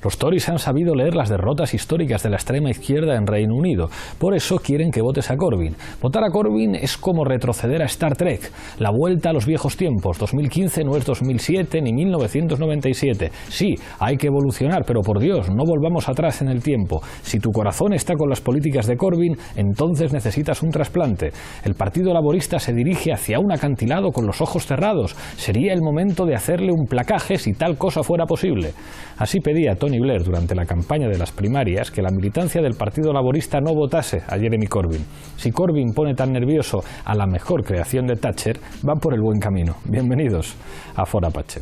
Los Tories han sabido leer las derrotas históricas de la extrema izquierda en Reino Unido. Por eso quieren que votes a Corbyn. Votar a Corbyn es como retroceder a Star Trek. La vuelta a los viejos tiempos. 2015 no es 2007 ni 1997. Sí, hay que evolucionar, pero por Dios, no volvamos atrás en el tiempo. Si tu corazón está con las políticas de Corbyn, entonces necesitas un trasplante. El Partido Laborista se dirige hacia un acantilado con los ojos cerrados. Sería el momento de hacerle un placaje si tal cosa fuera posible. Así pedía Tony Blair durante la campaña de las primarias que la militancia del Partido Laborista no votase a Jeremy Corbyn. Si Corbyn pone tan nervioso a la mejor creación de Thatcher, van por el buen camino. Bienvenidos a Fora Pache.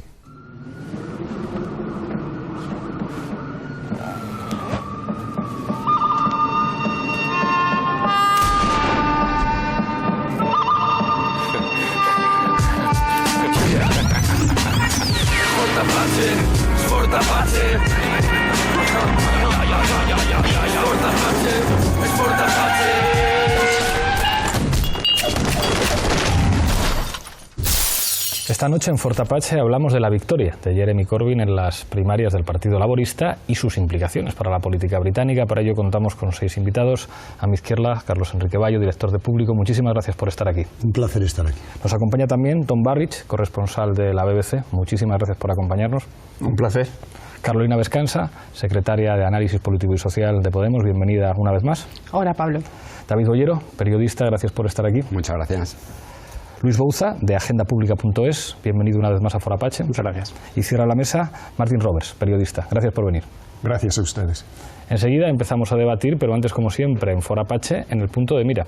Esta noche en Fort Apache hablamos de la victoria de Jeremy Corbyn en las primarias del Partido Laborista y sus implicaciones para la política británica. Para ello contamos con 6 invitados. A mi izquierda, Carlos Enrique Bayo, director de Público. Muchísimas gracias por estar aquí. Un placer estar aquí. Nos acompaña también Tom Burridge, corresponsal de la BBC. Muchísimas gracias por acompañarnos. Un placer. Carolina Vescansa, secretaria de Análisis Político y Social de Podemos. Bienvenida una vez más. Hola, Pablo. David Bollero, periodista. Gracias por estar aquí. Muchas gracias. Luis Bouza, de agendapublica.es, bienvenido una vez más a Fora Apache. Muchas gracias. Y cierra la mesa, Martin Roberts, periodista. Gracias por venir. Gracias a ustedes. Enseguida empezamos a debatir, pero antes, como siempre, en Fora Apache, en el punto de mira.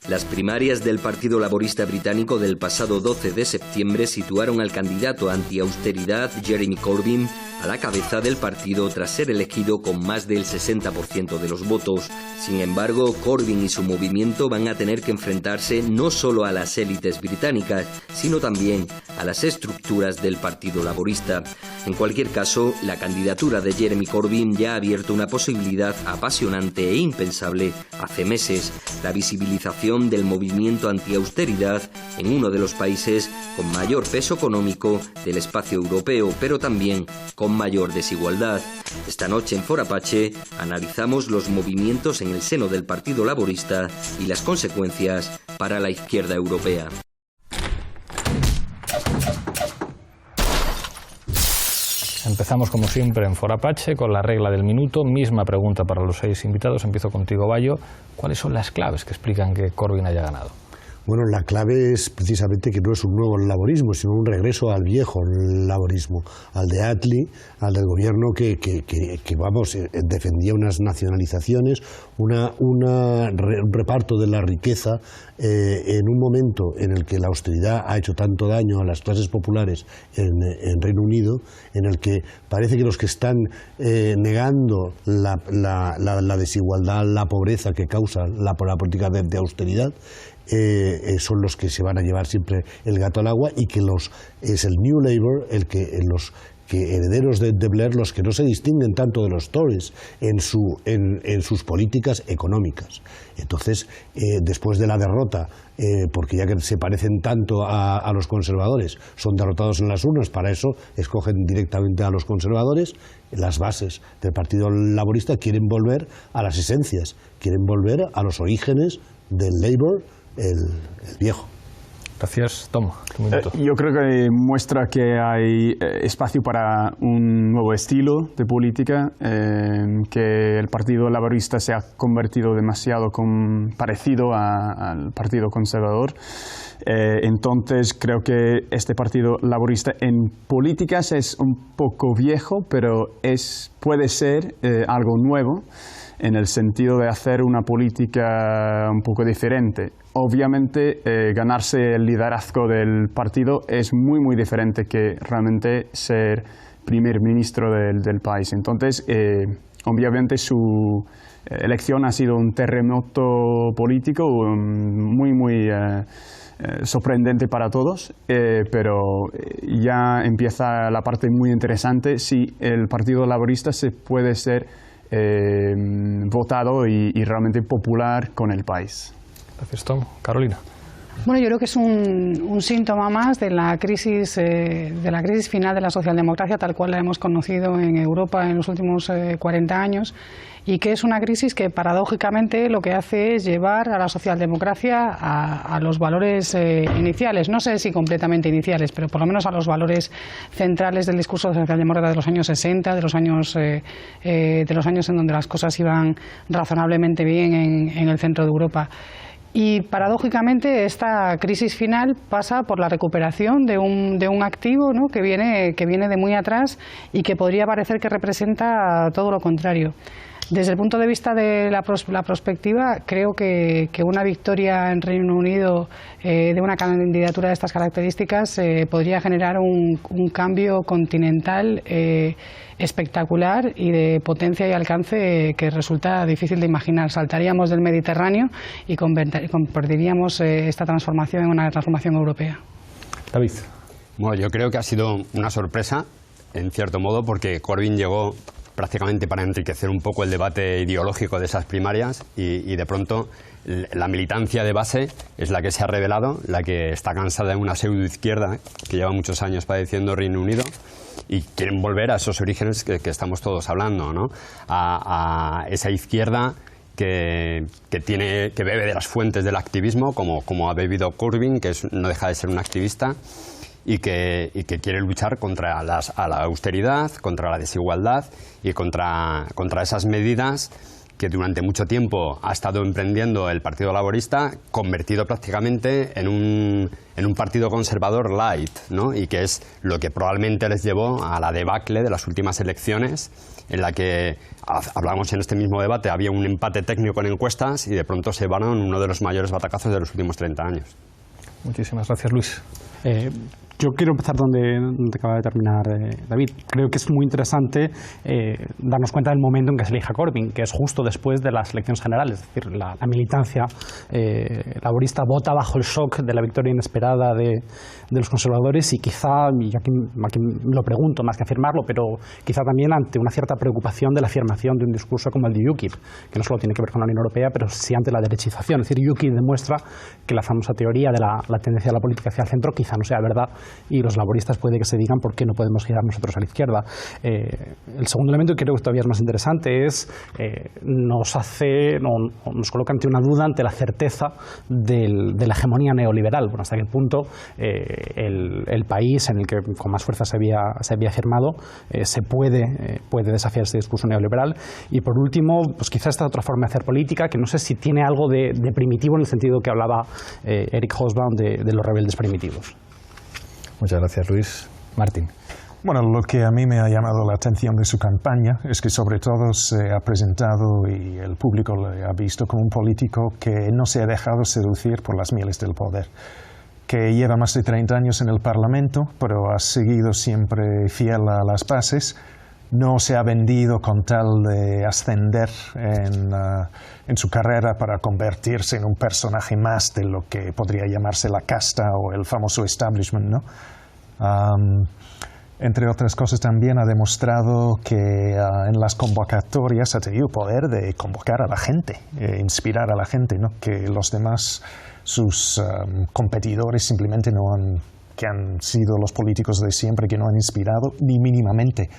Las primarias del Partido Laborista británico del pasado 12 de septiembre situaron al candidato anti-austeridad Jeremy Corbyn a la cabeza del partido tras ser elegido con más del 60% de los votos. Sin embargo, Corbyn y su movimiento van a tener que enfrentarse no solo a las élites británicas, sino también a las estructuras del Partido Laborista. En cualquier caso, la candidatura de Jeremy Corbyn ya ha abierto una posibilidad apasionante e impensable hace meses: la visibilización del movimiento anti-austeridad en uno de los países con mayor peso económico del espacio europeo, pero también con mayor desigualdad. Esta noche en Fora Apache analizamos los movimientos en el seno del Partido Laborista y las consecuencias para la izquierda europea. Empezamos como siempre en Fora Apache con la regla del minuto. Misma pregunta para los 6 invitados. Empiezo contigo, Bayo. ¿Cuáles son las claves que explican que Corbyn haya ganado? Bueno, la clave es precisamente que no es un nuevo laborismo, sino un regreso al viejo laborismo, al de Attlee, al del gobierno que defendía unas nacionalizaciones, un reparto de la riqueza en un momento en el que la austeridad ha hecho tanto daño a las clases populares en Reino Unido, en el que parece que los que están negando la desigualdad, la pobreza que causa la política de austeridad, son los que se van a llevar siempre el gato al agua, y que es el New Labour los herederos de Blair los que no se distinguen tanto de los Tories en sus políticas económicas. Entonces, después de la derrota, porque ya que se parecen tanto a los conservadores, son derrotados en las urnas, para eso escogen directamente a los conservadores. Las bases del Partido Laborista quieren volver a las esencias, quieren volver a los orígenes del Labour, el viejo. Gracias, Tom. Yo creo que muestra que hay espacio para un nuevo estilo de política, que el Partido Laborista se ha convertido demasiado parecido al Partido Conservador. Entonces creo que este Partido Laborista en políticas es un poco viejo, pero puede ser algo nuevo, en el sentido de hacer una política un poco diferente. Obviamente, ganarse el liderazgo del partido es muy, muy diferente que realmente ser primer ministro del país. Entonces, obviamente su elección ha sido un terremoto político muy, muy sorprendente para todos, pero ya empieza la parte muy interesante si el Partido Laborista se puede ser votado y realmente popular con el país. Gracias, Tom. Carolina. Bueno, yo creo que es un síntoma más de la crisis final de la socialdemocracia tal cual la hemos conocido en Europa en los últimos 40 años, y que es una crisis que paradójicamente lo que hace es llevar a la socialdemocracia a los valores iniciales, no sé si completamente iniciales, pero por lo menos a los valores centrales del discurso socialdemócrata de los años 60, de los años en donde las cosas iban razonablemente bien en el centro de Europa. Y paradójicamente esta crisis final pasa por la recuperación de un activo, ¿no?, que viene de muy atrás y que podría parecer que representa todo lo contrario. Desde el punto de vista de la prospectiva, creo que una victoria en Reino Unido de una candidatura de estas características podría generar un cambio continental espectacular y de potencia y alcance que resulta difícil de imaginar. Saltaríamos del Mediterráneo y convertiríamos esta transformación en una transformación europea. David. Bueno, yo creo que ha sido una sorpresa, en cierto modo, porque Corbyn llegó prácticamente para enriquecer un poco el debate ideológico de esas primarias y de pronto la militancia de base es la que se ha revelado, la que está cansada de una pseudoizquierda que lleva muchos años padeciendo Reino Unido y quieren volver a esos orígenes que estamos todos hablando, ¿no? A esa izquierda que bebe de las fuentes del activismo, como ha bebido Corbyn, que no deja de ser un activista, y que quiere luchar contra la austeridad, contra la desigualdad y contra esas medidas que durante mucho tiempo ha estado emprendiendo el Partido Laborista, convertido prácticamente en un partido conservador light, ¿no? Y que es lo que probablemente les llevó a la debacle de las últimas elecciones, en la que, hablamos en este mismo debate, había un empate técnico en encuestas y de pronto se llevaron uno de los mayores batacazos de los últimos 30 años. Muchísimas gracias, Luis. Yo quiero empezar donde acaba de terminar David. Creo que es muy interesante darnos cuenta del momento en que se elige a Corbyn, que es justo después de las elecciones generales. Es decir, la militancia laborista vota bajo el shock de la victoria inesperada de los conservadores y quizá, y aquí lo pregunto más que afirmarlo, pero quizá también ante una cierta preocupación de la afirmación de un discurso como el de UKIP, que no solo tiene que ver con la Unión Europea, pero sí ante la derechización. Es decir, UKIP demuestra que la famosa teoría de la tendencia de la política hacia el centro quizá no sea verdad, y los laboristas puede que se digan por qué no podemos girar nosotros a la izquierda. El segundo elemento, que creo que todavía es más interesante, es nos coloca ante una duda ante la certeza de la hegemonía neoliberal. Bueno, hasta qué punto el país en el que con más fuerza se había afirmado se puede desafiar este discurso neoliberal. Y por último, pues quizás esta otra forma de hacer política, que no sé si tiene algo de primitivo en el sentido que hablaba Eric Hobsbawm de los rebeldes primitivos. Muchas gracias, Luis. Martín. Bueno, lo que a mí me ha llamado la atención de su campaña es que sobre todo se ha presentado y el público le ha visto como un político que no se ha dejado seducir por las mieles del poder, que lleva más de 30 años en el Parlamento, pero ha seguido siempre fiel a las bases, no se ha vendido con tal de ascender en su carrera para convertirse en un personaje más de lo que podría llamarse la casta o el famoso establishment, ¿no? Entre otras cosas, también ha demostrado que en las convocatorias ha tenido poder de convocar a la gente, inspirar a la gente, ¿no? Que los demás, sus competidores simplemente que han sido los políticos de siempre, que no han inspirado ni mínimamente.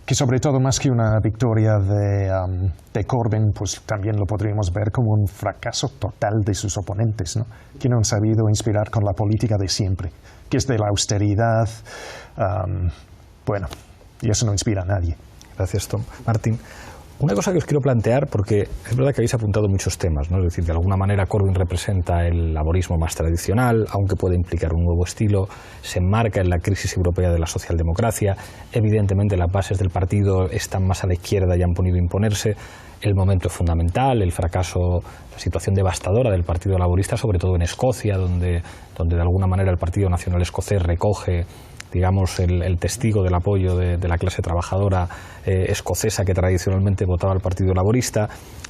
Que sobre todo, más que una victoria de Corbyn, pues también lo podríamos ver como un fracaso total de sus oponentes, ¿no? Que no han sabido inspirar con la política de siempre, que es de la austeridad, bueno, y eso no inspira a nadie. Gracias, Tom. Martín, una cosa que os quiero plantear, porque es verdad que habéis apuntado muchos temas, ¿no? Es decir, de alguna manera Corbyn representa el laborismo más tradicional, aunque puede implicar un nuevo estilo, se enmarca en la crisis europea de la socialdemocracia, evidentemente las bases del partido están más a la izquierda y han podido imponerse, el momento es fundamental, el fracaso, la situación devastadora del Partido Laborista, sobre todo en Escocia, donde de alguna manera el Partido Nacional Escocés recoge, digamos, el testigo del apoyo de la clase trabajadora escocesa que tradicionalmente votaba al Partido Laborista,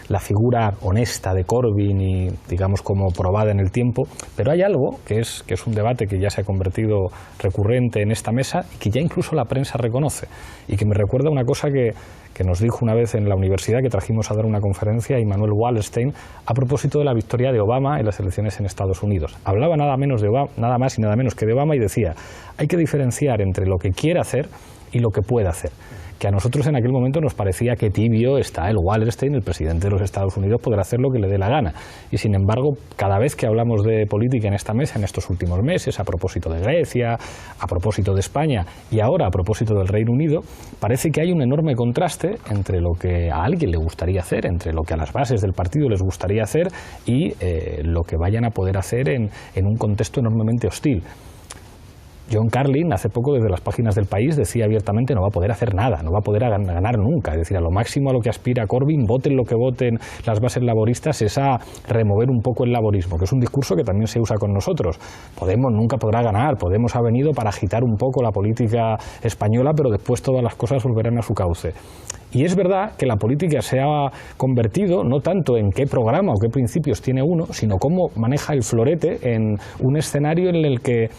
la figura honesta de Corbyn y, digamos, como probada en el tiempo, pero hay algo que es un debate que ya se ha convertido recurrente en esta mesa y que ya incluso la prensa reconoce y que me recuerda una cosa que que nos dijo una vez en la universidad que trajimos a dar una conferencia a Immanuel Wallerstein a propósito de la victoria de Obama en las elecciones en Estados Unidos. Hablaba nada más y nada menos que de Obama y decía, hay que diferenciar entre lo que quiere hacer y lo que puede hacer. Que a nosotros en aquel momento nos parecía que tibio está el Wallerstein, el presidente de los Estados Unidos, podrá hacer lo que le dé la gana. Y sin embargo, cada vez que hablamos de política en esta mesa, en estos últimos meses, a propósito de Grecia, a propósito de España y ahora a propósito del Reino Unido, parece que hay un enorme contraste entre lo que a alguien le gustaría hacer, entre lo que a las bases del partido les gustaría hacer y lo que vayan a poder hacer en un contexto enormemente hostil. John Carlin, hace poco desde las páginas del País, decía abiertamente no va a poder hacer nada, no va a poder ganar nunca. Es decir, a lo máximo a lo que aspira Corbyn, voten lo que voten las bases laboristas, es a remover un poco el laborismo, que es un discurso que también se usa con nosotros. Podemos nunca podrá ganar, Podemos ha venido para agitar un poco la política española, pero después todas las cosas volverán a su cauce. Y es verdad que la política se ha convertido no tanto en qué programa o qué principios tiene uno, sino cómo maneja el florete en un escenario en el que,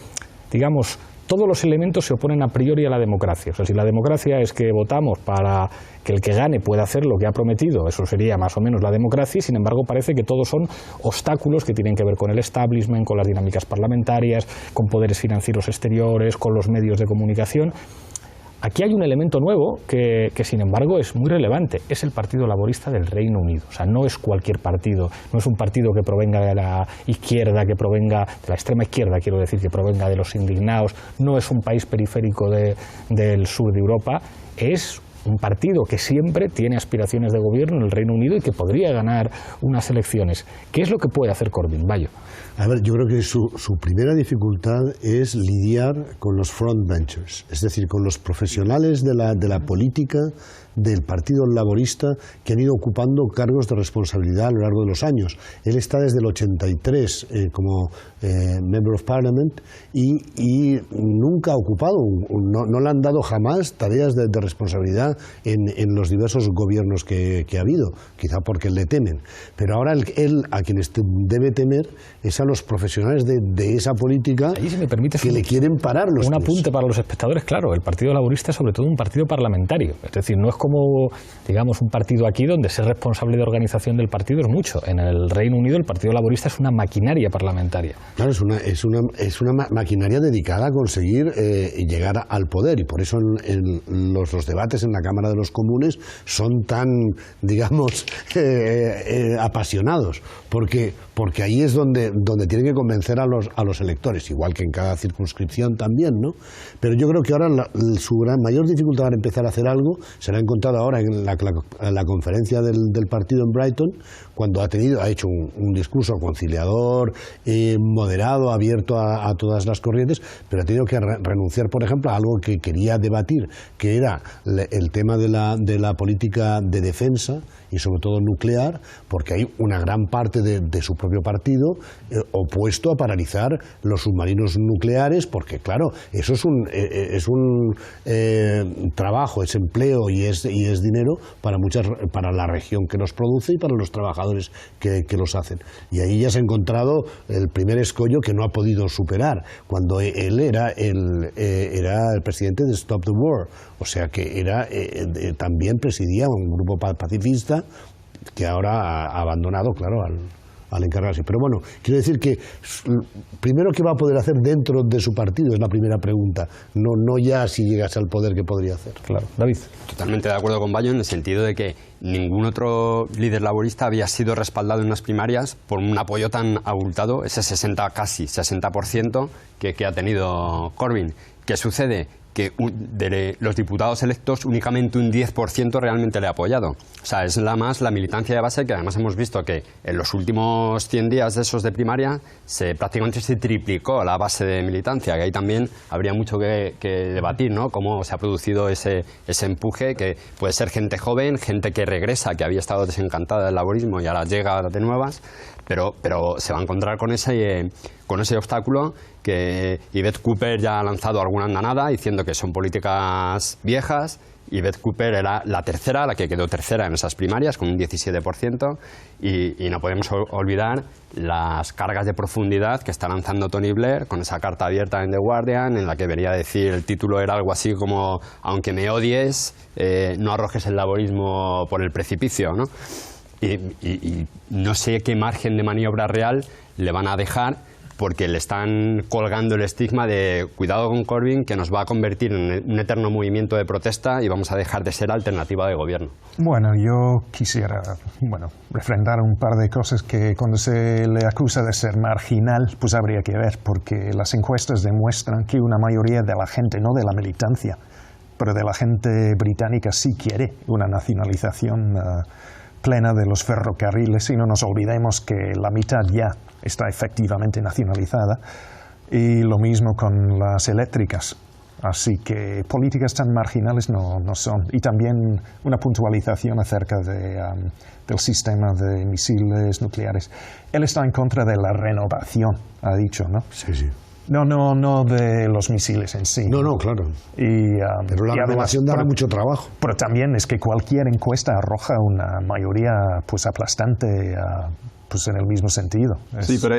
digamos, todos los elementos se oponen a priori a la democracia. O sea, si la democracia es que votamos para que el que gane pueda hacer lo que ha prometido, eso sería más o menos la democracia, y sin embargo parece que todos son obstáculos que tienen que ver con el establishment, con las dinámicas parlamentarias, con poderes financieros exteriores, con los medios de comunicación. Aquí hay un elemento nuevo que sin embargo es muy relevante, es el Partido Laborista del Reino Unido. O sea, no es cualquier partido, no es un partido que provenga de la izquierda, que provenga de la extrema izquierda, quiero decir, que provenga de los indignados, no es un país periférico del sur de Europa, es un partido que siempre tiene aspiraciones de gobierno en el Reino Unido y que podría ganar unas elecciones. ¿Qué es lo que puede hacer Corbyn, Bayo? A ver, yo creo que su primera dificultad es lidiar con los frontbenchers, es decir, con los profesionales de la política del Partido Laborista que han ido ocupando cargos de responsabilidad a lo largo de los años. Él está desde el 83 como Member of Parliament y nunca ha ocupado, no le han dado jamás tareas de responsabilidad en los diversos gobiernos que ha habido, quizá porque le temen. Pero ahora él a quienes debe temer es a los profesionales de esa política. Ahí, si me permites, que le quieren parar los un pies. Apunte para los espectadores, claro, el Partido Laborista es sobre todo un partido parlamentario, es decir, no es como, digamos, un partido aquí donde ser responsable de organización del partido es mucho. En el Reino Unido el Partido Laborista es una maquinaria parlamentaria. Claro, es una maquinaria dedicada a conseguir llegar al poder, y por eso los debates en la Cámara de los Comunes son tan, digamos, apasionados, porque ahí es donde tienen que convencer a los electores, igual que en cada circunscripción también, ¿no? Pero yo creo que ahora su mayor dificultad para empezar a hacer algo se la ha encontrado ahora en la conferencia del partido en Brighton, cuando ha hecho un discurso conciliador, moderado, abierto a todas las corrientes, pero ha tenido que renunciar, por ejemplo, a algo que quería debatir, que era el tema de la política de defensa y sobre todo nuclear, porque hay una gran parte de su propio partido opuesto a paralizar los submarinos nucleares, porque claro, eso es un trabajo, es empleo y es dinero para la región que los produce y para los trabajadores que los hacen. Y ahí ya se ha encontrado el primer escollo que no ha podido superar, cuando él era el presidente de Stop the War, o sea que también presidía un grupo pacifista que ahora ha abandonado, claro, al encargarse. Pero bueno, quiero decir que primero, ¿qué va a poder hacer dentro de su partido? Es la primera pregunta, no ya si llegase al poder, ¿qué podría hacer? Claro. David. Totalmente de acuerdo con Bayo en el sentido de que ningún otro líder laborista había sido respaldado en unas primarias por un apoyo tan abultado, ese casi 60% que ha tenido Corbyn. ¿Qué sucede? Que de los diputados electos únicamente un 10% realmente le ha apoyado. O sea, es la militancia de base, que además hemos visto que en los últimos 100 días de esos de primaria prácticamente se triplicó la base de militancia, que ahí también habría mucho que debatir, ¿no? Cómo se ha producido ese empuje, que puede ser gente joven, gente que regresa, que había estado desencantada del laborismo y ahora llega de nuevas, pero se va a encontrar con ese obstáculo que Yvette Cooper ya ha lanzado alguna andanada diciendo que son políticas viejas y Beth Cooper era la tercera, la que quedó tercera en esas primarias, con un 17%, y no podemos olvidar las cargas de profundidad que está lanzando Tony Blair con esa carta abierta en The Guardian, en la que venía a decir, el título era algo así como, aunque me odies, no arrojes el laborismo por el precipicio, ¿no? Y no sé qué margen de maniobra real le van a dejar, porque le están colgando el estigma de cuidado con Corbyn, que nos va a convertir en un eterno movimiento de protesta y vamos a dejar de ser alternativa de gobierno. Bueno, yo quisiera refrendar un par de cosas que cuando se le acusa de ser marginal, pues habría que ver, porque las encuestas demuestran que una mayoría de la gente, no de la militancia, pero de la gente británica sí quiere una nacionalización plena de los ferrocarriles, y no nos olvidemos que la mitad ya está efectivamente nacionalizada, y lo mismo con las eléctricas. Así que políticas tan marginales no son. Y también una puntualización acerca del sistema de misiles nucleares. Él está en contra de la renovación, ha dicho, ¿no? Sí, sí. No de los misiles en sí. No, claro. Pero la renovación dará mucho trabajo. Pero también es que cualquier encuesta arroja una mayoría pues aplastante pues en el mismo sentido. Sí, pero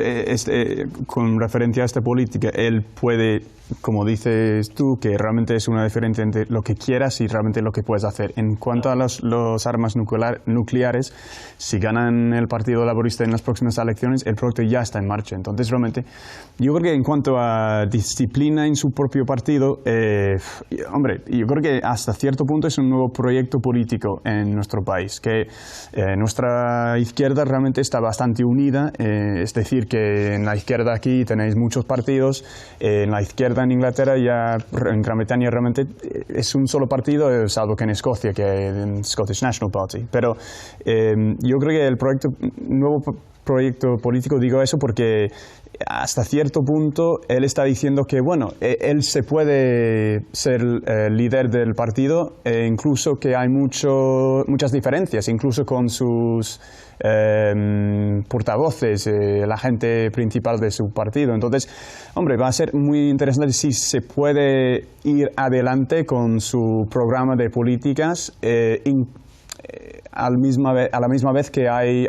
con referencia a esta política, él puede, como dices tú, que realmente es una diferencia entre lo que quieras y realmente lo que puedes hacer. En cuanto a los armas nucleares, si ganan el Partido Laborista en las próximas elecciones, el proyecto ya está en marcha. Entonces, realmente, yo creo que en cuanto a disciplina en su propio partido, hombre, yo creo que hasta cierto punto es un nuevo proyecto político en nuestro país, que nuestra izquierda realmente está bastante unida, es decir, que en la izquierda aquí tenéis muchos partidos, en la izquierda en Inglaterra, ya en Gran Bretaña realmente es un solo partido, salvo que en Escocia, que es el Scottish National Party. Pero yo creo que el nuevo proyecto político, digo eso porque hasta cierto punto él está diciendo que, bueno, él se puede ser líder del partido, incluso que hay muchas diferencias, incluso con sus portavoces, la gente principal de su partido. Entonces, hombre, va a ser muy interesante si se puede ir adelante con su programa de políticas, a la misma vez que hay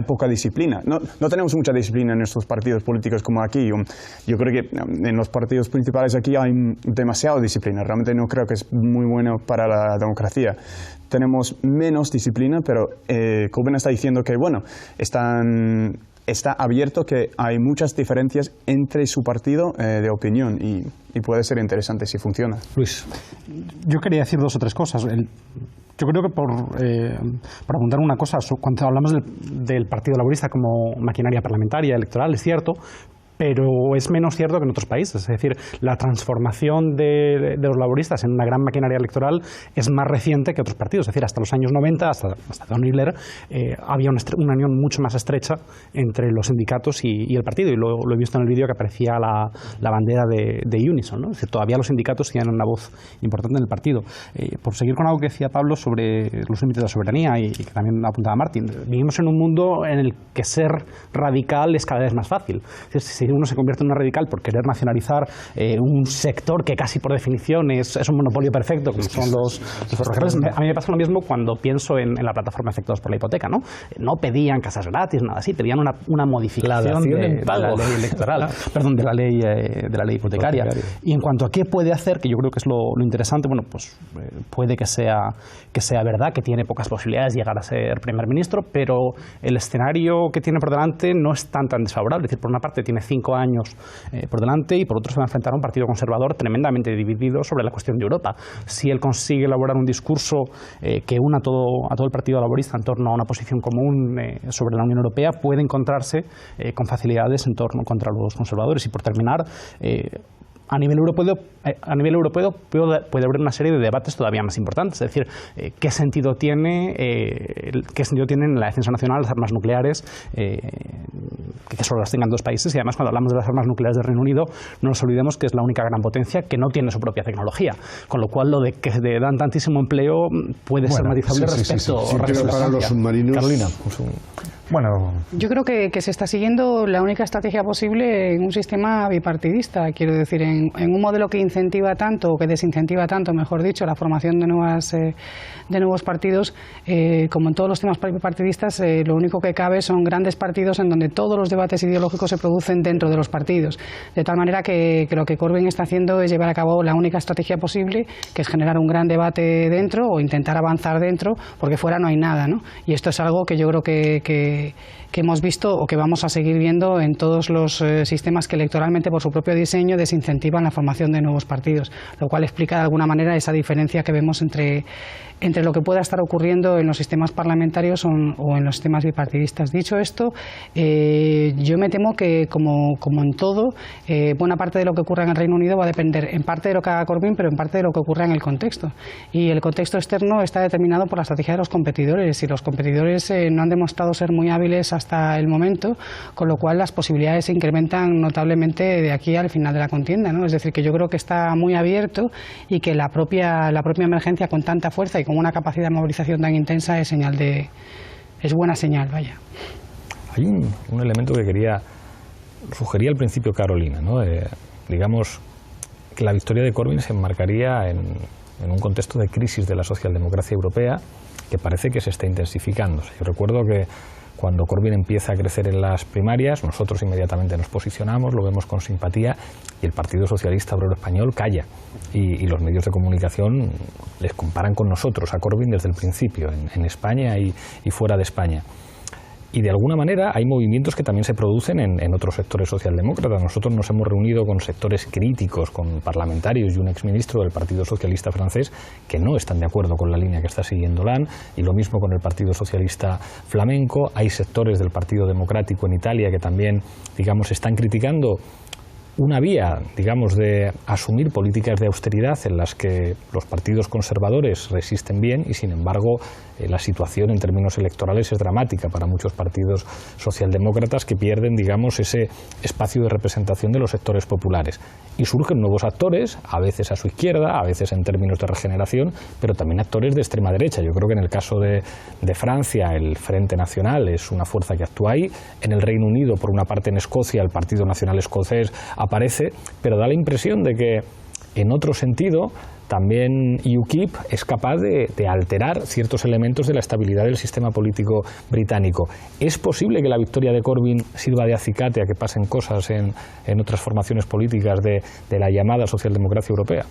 poca disciplina. No tenemos mucha disciplina en nuestros partidos políticos como aquí. Yo creo que en los partidos principales aquí hay demasiada disciplina. Realmente no creo que es muy bueno para la democracia. Tenemos menos disciplina, pero Corbyn está diciendo que, bueno, está abierto, que hay muchas diferencias entre su partido de opinión y puede ser interesante si funciona. Luis, yo quería decir dos o tres cosas. Yo creo que por apuntar una cosa, cuando hablamos del Partido Laborista como maquinaria parlamentaria, electoral, es cierto, pero es menos cierto que en otros países. Es decir, la transformación de los laboristas en una gran maquinaria electoral es más reciente que otros partidos. Es decir, hasta los años 90, hasta Tony Blair, había una unión mucho más estrecha entre los sindicatos y el partido. Y lo he visto en el vídeo que aparecía la bandera de Unison, ¿no? Es decir, todavía los sindicatos tienen una voz importante en el partido. Por seguir con algo que decía Pablo sobre los límites de la soberanía y que también apuntaba Martin, vivimos en un mundo en el que ser radical es cada vez más fácil. Es decir, si uno se convierte en una radical por querer nacionalizar un sector que casi por definición es un monopolio perfecto, como son los ferrocarriles. A mí me pasa lo mismo cuando pienso en la plataforma afectados por la hipoteca, ¿no? No pedían casas gratis, nada así, pedían una modificación de la ley electoral, perdón, de la ley hipotecaria. Y en cuanto a qué puede hacer, que yo creo que es lo interesante, bueno, pues puede que sea verdad, que tiene pocas posibilidades de llegar a ser primer ministro, pero el escenario que tiene por delante no es tan desfavorable. Es decir, por una parte tiene 5 años por delante y por otro se va a enfrentar a un partido conservador tremendamente dividido sobre la cuestión de Europa. Si él consigue elaborar un discurso que una a todo el Partido Laborista en torno a una posición común sobre la Unión Europea, puede encontrarse con facilidades en torno contra los conservadores. Y por terminar, a nivel europeo puede haber una serie de debates todavía más importantes. Es decir, ¿qué sentido tienen en la defensa nacional las armas nucleares, que solo las tengan 2 países? Y además, cuando hablamos de las armas nucleares del Reino Unido, no nos olvidemos que es la única gran potencia que no tiene su propia tecnología. Con lo cual, lo de que dan tantísimo empleo puede ser matizable respecto a para los submarinos. Carolina. Bueno, yo creo que se está siguiendo la única estrategia posible en un sistema bipartidista, quiero decir, en un modelo que incentiva tanto, o que desincentiva tanto, mejor dicho, la formación de nuevos partidos. Como en todos los temas bipartidistas, lo único que cabe son grandes partidos en donde todos los debates ideológicos se producen dentro de los partidos, de tal manera que lo que Corbyn está haciendo es llevar a cabo la única estrategia posible, que es generar un gran debate dentro o intentar avanzar dentro, porque fuera no hay nada, ¿no? Y esto es algo que yo creo que hemos visto o que vamos a seguir viendo en todos los sistemas que electoralmente, por su propio diseño, desincentivan la formación de nuevos partidos, lo cual explica de alguna manera esa diferencia que vemos entre lo que pueda estar ocurriendo en los sistemas parlamentarios o en los sistemas bipartidistas. Dicho esto, yo me temo que, como en todo, buena parte de lo que ocurra en el Reino Unido va a depender en parte de lo que haga Corbyn, pero en parte de lo que ocurra en el contexto. Y el contexto externo está determinado por la estrategia de los competidores, y los competidores no han demostrado ser muy hábiles hasta el momento, con lo cual las posibilidades se incrementan notablemente de aquí al final de la contienda, ¿no? Es decir, que yo creo que está muy abierto y que la propia emergencia, con tanta fuerza y con una capacidad de movilización tan intensa, es buena señal, vaya. Hay un elemento que sugería al principio Carolina, ¿no? Digamos que la victoria de Corbyn se enmarcaría en un contexto de crisis de la socialdemocracia europea que parece que se está intensificando. Yo recuerdo que cuando Corbyn empieza a crecer en las primarias, nosotros inmediatamente nos posicionamos, lo vemos con simpatía, y el Partido Socialista Obrero Español calla. Y los medios de comunicación les comparan con nosotros, a Corbyn, desde el principio, en España y fuera de España. Y de alguna manera hay movimientos que también se producen en otros sectores socialdemócratas. Nosotros nos hemos reunido con sectores críticos, con parlamentarios y un exministro del Partido Socialista francés que no están de acuerdo con la línea que está siguiendo Hollande, y lo mismo con el Partido Socialista flamenco. Hay sectores del Partido Democrático en Italia que también, digamos, están criticando una vía, digamos, de asumir políticas de austeridad en las que los partidos conservadores resisten bien, y sin embargo la situación en términos electorales es dramática para muchos partidos socialdemócratas que pierden, digamos, ese espacio de representación de los sectores populares. Y surgen nuevos actores, a veces a su izquierda, a veces en términos de regeneración, pero también actores de extrema derecha. Yo creo que en el caso de Francia, el Frente Nacional es una fuerza que actúa ahí. En el Reino Unido, por una parte, en Escocia, el Partido Nacional Escocés aparece, pero da la impresión de que, en otro sentido, también UKIP es capaz de alterar ciertos elementos de la estabilidad del sistema político británico. ¿Es posible que la victoria de Corbyn sirva de acicate a que pasen cosas en otras formaciones políticas de la llamada socialdemocracia europea?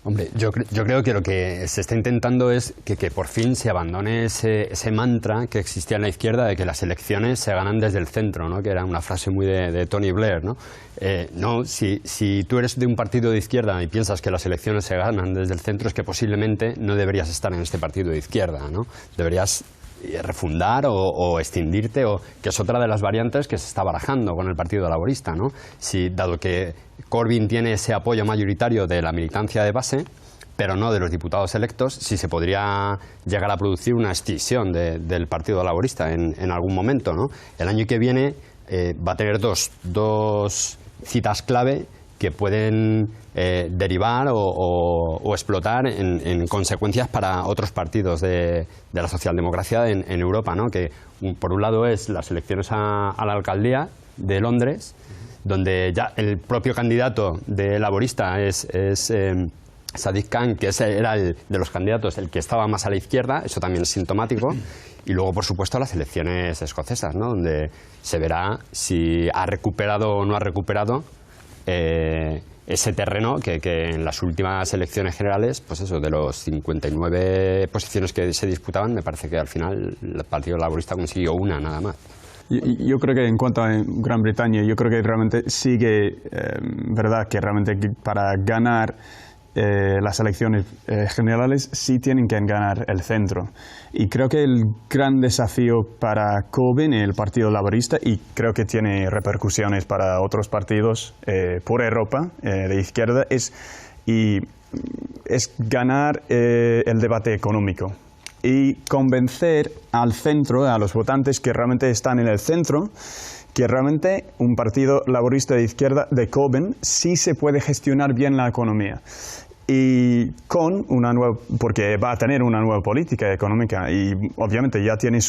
Hombre, yo creo que lo que se está intentando es que por fin se abandone ese mantra que existía en la izquierda de que las elecciones se ganan desde el centro, ¿no? Que era una frase muy de Tony Blair, ¿no? Si tú eres de un partido de izquierda y piensas que las elecciones se ganan desde el centro, es que posiblemente no deberías estar en este partido de izquierda, ¿no? Deberías refundar o extinguirte, que es otra de las variantes que se está barajando con el Partido Laborista, ¿no? Dado que Corbyn tiene ese apoyo mayoritario de la militancia de base, pero no de los diputados electos, si se podría llegar a producir una escisión del Partido Laborista en algún momento, ¿no? El año que viene va a tener dos citas clave que pueden derivar o explotar en consecuencias para otros partidos de la socialdemocracia en Europa, ¿no? Que por un lado es las elecciones a la alcaldía de Londres, donde ya el propio candidato de laborista es Sadiq Khan, que era de los candidatos el que estaba más a la izquierda. Eso también es sintomático. Y luego, por supuesto, las elecciones escocesas, ¿no? Donde se verá si ha recuperado o no ha recuperado ese terreno que en las últimas elecciones generales, pues eso, de los 59 posiciones que se disputaban, me parece que al final el Partido Laborista consiguió una nada más. Yo creo que en cuanto a Gran Bretaña, yo creo que realmente sigue, verdad, que realmente para ganar las elecciones generales sí tienen que ganar el centro. Y creo que el gran desafío para Corbyn y el Partido Laborista, y creo que tiene repercusiones para otros partidos por Europa de izquierda, es ganar el debate económico y convencer al centro, a los votantes que realmente están en el centro, que realmente un partido laborista de izquierda de Corbyn sí se puede gestionar bien la economía. y con una nueva, porque va a tener una nueva política económica y obviamente ya tiene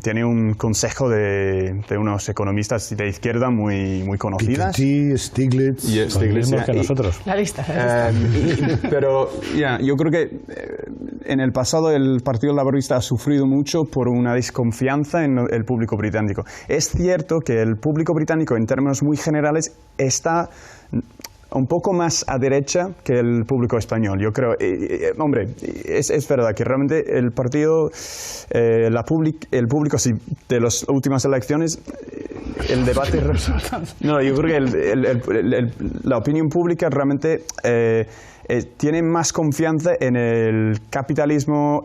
tiene un consejo de unos economistas de izquierda muy conocidas. Piketty, Stiglitz. Y Stiglitz que nosotros. La lista. Pero yo creo que en el pasado el Partido Laborista ha sufrido mucho por una desconfianza en el público británico. Es cierto que el público británico en términos muy generales está un poco más a derecha que el público español. Yo creo, hombre, es verdad que realmente el partido, el público sí, de las últimas elecciones, el debate... No, yo creo que la opinión pública realmente tiene más confianza en el capitalismo,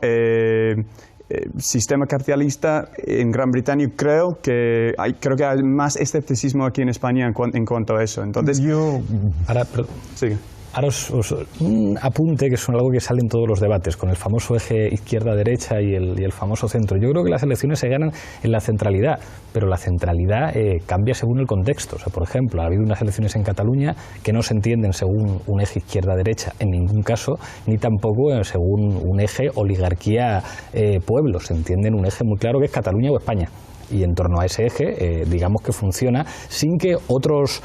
sistema capitalista en Gran Bretaña. Creo que hay más escepticismo aquí en España en cuanto a eso. Entonces Ahora un apunte que es algo que sale en todos los debates, con el famoso eje izquierda-derecha y el famoso centro. Yo creo que las elecciones se ganan en la centralidad, pero la centralidad cambia según el contexto. O sea, por ejemplo, ha habido unas elecciones en Cataluña que no se entienden según un eje izquierda-derecha en ningún caso, ni tampoco según un eje oligarquía-pueblo. Se entiende un eje muy claro que es Cataluña o España. Y en torno a ese eje, digamos que funciona sin que otros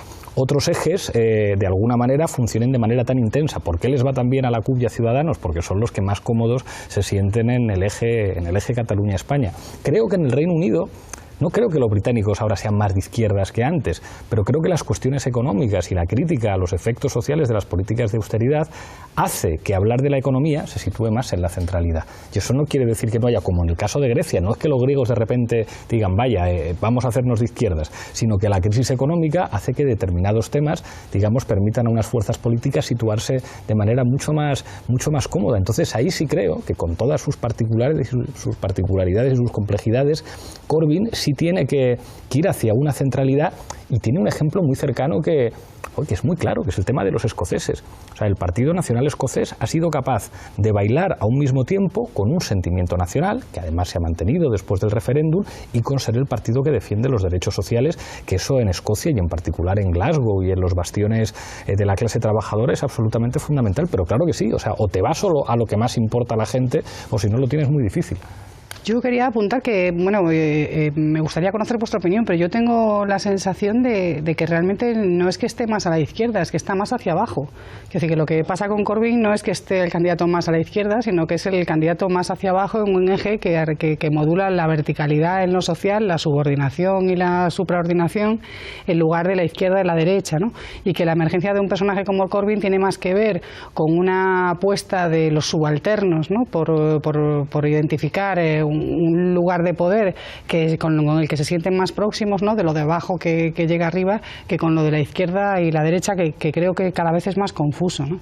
ejes de alguna manera funcionen de manera tan intensa. ¿Por qué les va tan bien a la CUP y a Ciudadanos? Porque son los que más cómodos se sienten en el eje Cataluña-España. Creo que en el Reino Unido, no creo que los británicos ahora sean más de izquierdas que antes, pero creo que las cuestiones económicas y la crítica a los efectos sociales de las políticas de austeridad hace que hablar de la economía se sitúe más en la centralidad. Y eso no quiere decir que no haya, como en el caso de Grecia, no es que los griegos de repente digan, vaya, vamos a hacernos de izquierdas, sino que la crisis económica hace que determinados temas, digamos, permitan a unas fuerzas políticas situarse de manera mucho más cómoda. Entonces ahí sí creo que con todas sus particularidades y sus complejidades, Corbyn sí tiene que ir hacia una centralidad, y tiene un ejemplo muy cercano que es muy claro, que es el tema de los escoceses. O sea, el Partido Nacional Escocés ha sido capaz de bailar a un mismo tiempo con un sentimiento nacional, que además se ha mantenido después del referéndum, y con ser el partido que defiende los derechos sociales, que eso en Escocia y en particular en Glasgow y en los bastiones de la clase trabajadora es absolutamente fundamental. Pero claro que sí, o sea, o te vas solo a lo que más importa a la gente, o si no lo tienes muy difícil. Yo quería apuntar que, bueno, me gustaría conocer vuestra opinión, pero yo tengo la sensación de que realmente no es que esté más a la izquierda, es que está más hacia abajo. Es decir, que lo que pasa con Corbyn no es que esté el candidato más a la izquierda, sino que es el candidato más hacia abajo en un eje que modula la verticalidad en lo social, la subordinación y la supraordinación, en lugar de la izquierda y la derecha, ¿no? Y que la emergencia de un personaje como Corbyn tiene más que ver con una apuesta de los subalternos, ¿no? Por identificar un lugar de poder con el que se sienten más próximos, ¿no? De lo de abajo que llega arriba, que con lo de la izquierda y la derecha, que creo que cada vez es más confuso, ¿no?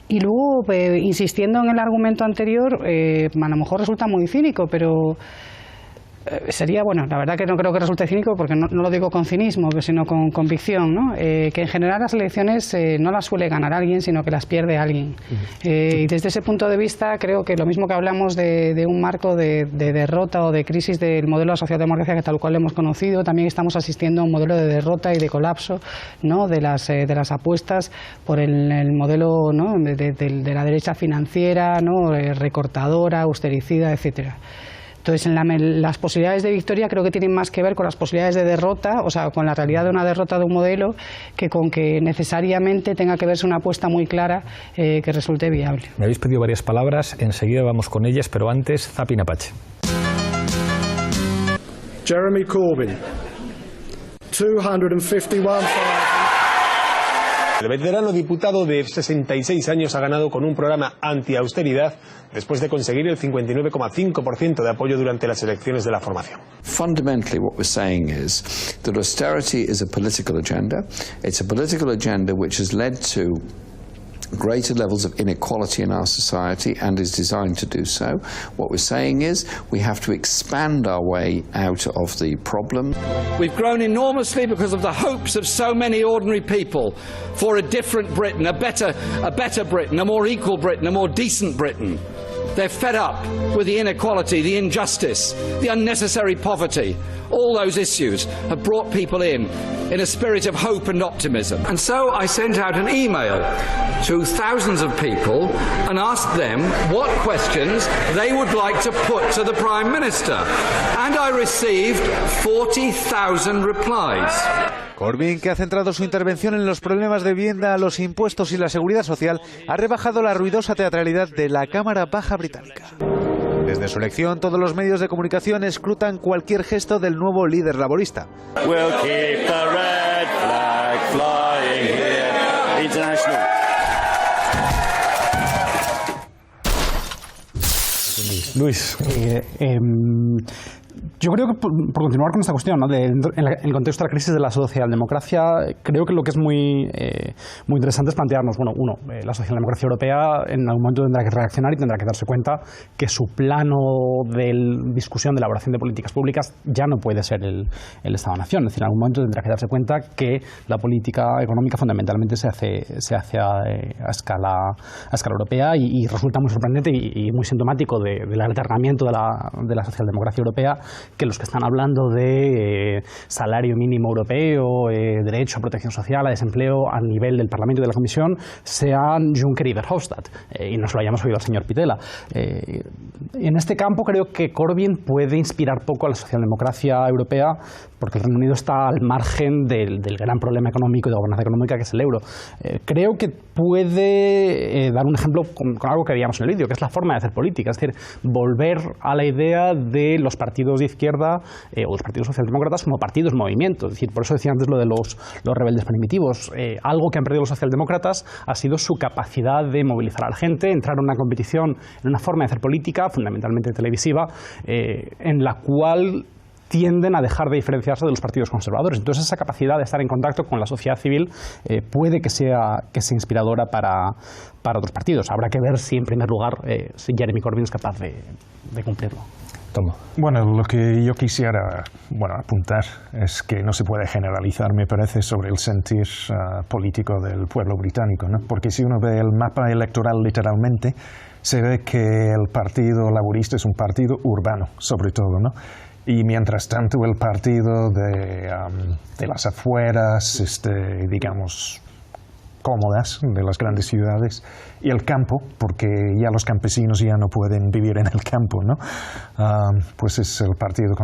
Y luego, insistiendo en el argumento anterior, a lo mejor resulta muy cínico, pero sería, bueno, la verdad que no creo que resulte cínico, porque no lo digo con cinismo, sino con convicción, ¿no? Que en general las elecciones no las suele ganar alguien, sino que las pierde alguien. Y desde ese punto de vista creo que lo mismo que hablamos de un marco de derrota o de crisis del modelo de socialdemocracia que tal cual hemos conocido, también estamos asistiendo a un modelo de derrota y de colapso, ¿no? de las apuestas por el modelo, ¿no? de la derecha financiera, ¿no? Recortadora, austericida, etcétera. Entonces, las posibilidades de victoria creo que tienen más que ver con las posibilidades de derrota, o sea, con la realidad de una derrota de un modelo, que con que necesariamente tenga que verse una apuesta muy clara que resulte viable. Me habéis pedido varias palabras, enseguida vamos con ellas, pero antes, Zapi Napache. Jeremy Corbyn, 251,000. El veterano diputado de 66 años ha ganado con un programa anti-austeridad después de conseguir el 59,5% de apoyo durante las elecciones de la formación. Fundamentally, what we're saying is that austerity is a political agenda. It's a political agenda which has led to greater levels of inequality in our society and is designed to do so. What we're saying is we have to expand our way out of the problem. We've grown enormously because of the hopes of so many ordinary people for a different Britain, a better Britain, a more equal Britain, a more decent Britain. They're fed up with the inequality, the injustice, the unnecessary poverty all those issues have brought people in a spirit of hope and optimism. And so I sent out an email to thousands of people and asked them what questions they would like to put to the Prime Minister. And I received 40,000 replies. Corbyn, que ha centrado su intervención en los problemas de vivienda, los impuestos y la seguridad social, ha rebajado la ruidosa teatralidad de la Cámara Baja británica. Desde su elección, todos los medios de comunicación escrutan cualquier gesto del nuevo líder laborista. We'll keep the red flag flying here. International. Luis. Yo creo que, por continuar con esta cuestión, ¿no? En el contexto de la crisis de la socialdemocracia, creo que lo que es muy interesante es plantearnos, bueno, la socialdemocracia europea en algún momento tendrá que reaccionar y tendrá que darse cuenta que su plano de discusión, de elaboración de políticas públicas ya no puede ser el Estado-Nación. Es decir, en algún momento tendrá que darse cuenta que la política económica fundamentalmente se hace a escala europea y resulta muy sorprendente y muy sintomático del alargamiento de la socialdemocracia europea que los que están hablando de salario mínimo europeo, derecho a protección social, a desempleo a nivel del Parlamento y de la Comisión sean Juncker y Verhofstadt, y no se lo hayamos oído al señor Pittella. En este campo creo que Corbyn puede inspirar poco a la socialdemocracia europea porque el Reino Unido está al margen del gran problema económico y de gobernanza económica que es el euro. Creo que puede dar un ejemplo con algo que veíamos en el vídeo, que es la forma de hacer política, es decir, volver a la idea de los partidos de izquierda o los partidos socialdemócratas como partidos movimientos. Es decir, por eso decía antes lo de los rebeldes primitivos. Algo que han perdido los socialdemócratas ha sido su capacidad de movilizar a la gente, entrar en una competición, en una forma de hacer política, fundamentalmente televisiva, en la cual tienden a dejar de diferenciarse de los partidos conservadores. Entonces esa capacidad de estar en contacto con la sociedad civil puede que sea inspiradora para otros partidos. Habrá que ver si en primer lugar si Jeremy Corbyn es capaz de cumplirlo. Toma. Bueno, lo que yo quisiera apuntar es que no se puede generalizar, me parece, sobre el sentir político del pueblo británico, ¿no? Porque si uno ve el mapa electoral literalmente, se ve que el Partido Laborista es un partido urbano, sobre todo, ¿no? Y mientras tanto el partido de las afueras, digamos, cómodas de las grandes ciudades y el campo, porque ya los campesinos ya no pueden vivir en el campo, ¿no? Pues es el partido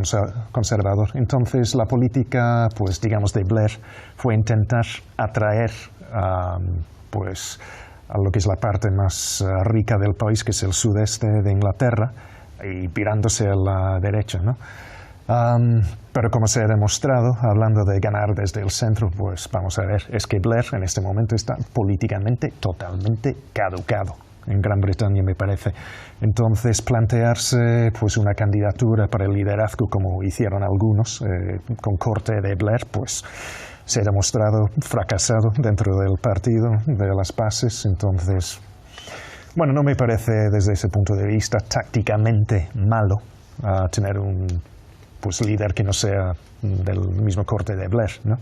conservador. Entonces la política, pues digamos, de Blair fue intentar atraer pues a lo que es la parte más rica del país, que es el sudeste de Inglaterra, y virándose a la derecha, ¿no? Pero como se ha demostrado, hablando de ganar desde el centro, pues vamos a ver, es que Blair en este momento está políticamente totalmente caducado en Gran Bretaña, me parece. Entonces plantearse pues una candidatura para el liderazgo como hicieron algunos con corte de Blair, pues se ha demostrado fracasado dentro del partido, de las bases. Entonces, bueno, no me parece desde ese punto de vista tácticamente malo tener un líder que no sea del mismo corte de Blair, ¿no?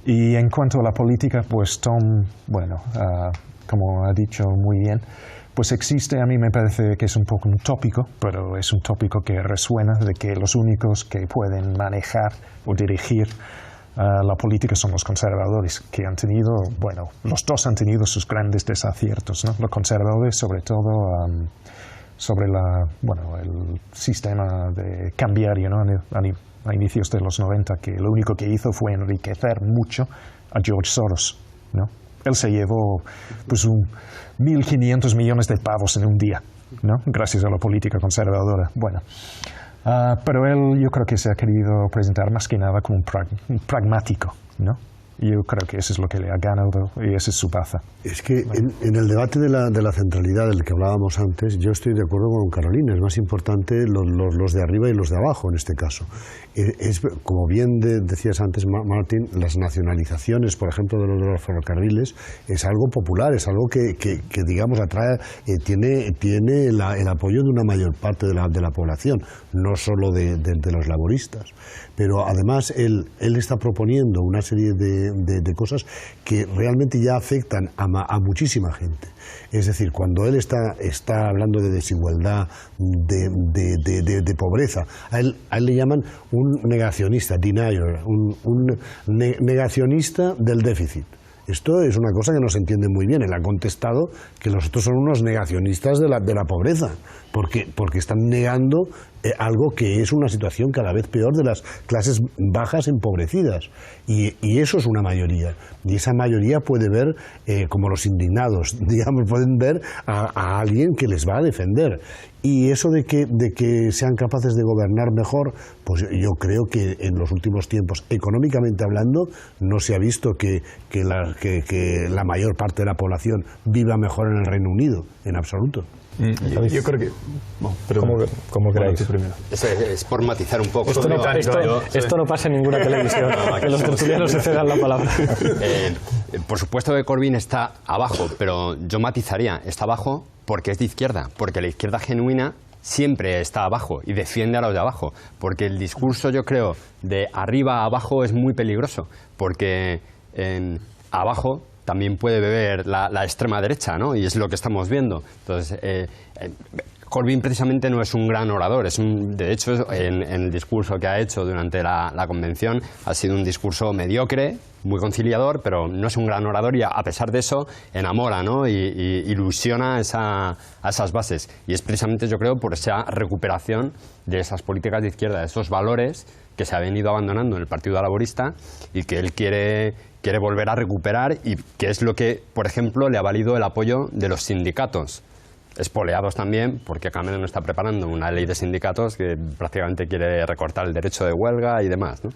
Y en cuanto a la política, pues Tom, como ha dicho muy bien, pues existe, a mí me parece que es un poco un tópico, pero es un tópico que resuena de que los únicos que pueden manejar o dirigir la política son los conservadores, que han tenido, los dos han tenido sus grandes desaciertos, ¿no? Los conservadores, sobre todo, sobre el sistema de cambiario, ¿no? A inicios de los 90, que lo único que hizo fue enriquecer mucho a George Soros, ¿no? Él se llevó pues 1.500 millones de pavos en un día, ¿no? Gracias a la política conservadora. Pero él, yo creo que se ha querido presentar más que nada como un pragmático, ¿no? Yo creo que eso es lo que le ha ganado y esa es su baza. Es que en el debate de la centralidad del que hablábamos antes, yo estoy de acuerdo con Carolina, es más importante los de arriba y los de abajo en este caso. Como bien decías antes, Martin, las nacionalizaciones, por ejemplo, de los ferrocarriles, es algo popular, es algo que digamos, atrae, tiene el apoyo de una mayor parte de la población, no solo de los laboristas. Pero además él está proponiendo una serie de de cosas que realmente ya afectan a muchísima gente. Es decir, cuando él está hablando de desigualdad, de pobreza, a él le llaman un negacionista, denier, un negacionista del déficit. Esto es una cosa que no se entiende muy bien. Él ha contestado que los otros son unos negacionistas de la pobreza, porque están negando algo que es una situación cada vez peor de las clases bajas empobrecidas. Y eso es una mayoría. Y esa mayoría puede ver, como los indignados, digamos, pueden ver a alguien que les va a defender. Y eso de que sean capaces de gobernar mejor, pues yo creo que en los últimos tiempos, económicamente hablando, no se ha visto que la mayor parte de la población viva mejor en el Reino Unido, en absoluto. Yo creo que... ¿Cómo creéis? Es por matizar un poco. Esto no pasa en ninguna televisión, que los tertulianos se cedan la palabra. Por supuesto que Corbyn está abajo, pero yo matizaría, está abajo porque es de izquierda, porque la izquierda genuina siempre está abajo y defiende a los de abajo, porque el discurso, yo creo, de arriba a abajo es muy peligroso, porque abajo también puede beber la extrema derecha, ¿no? Y es lo que estamos viendo. Entonces, Corbyn precisamente no es un gran orador, de hecho, en el discurso que ha hecho durante la convención ha sido un discurso mediocre, muy conciliador, pero no es un gran orador y a pesar de eso enamora, ¿no? y ilusiona a esas bases. Y es precisamente, yo creo, por esa recuperación de esas políticas de izquierda, de esos valores que se habían ido abandonando en el Partido Laborista y que él quiere volver a recuperar, y que es lo que, por ejemplo, le ha valido el apoyo de los sindicatos. Espoleados también, porque Cameron está preparando una ley de sindicatos que prácticamente quiere recortar el derecho de huelga y demás, ¿no?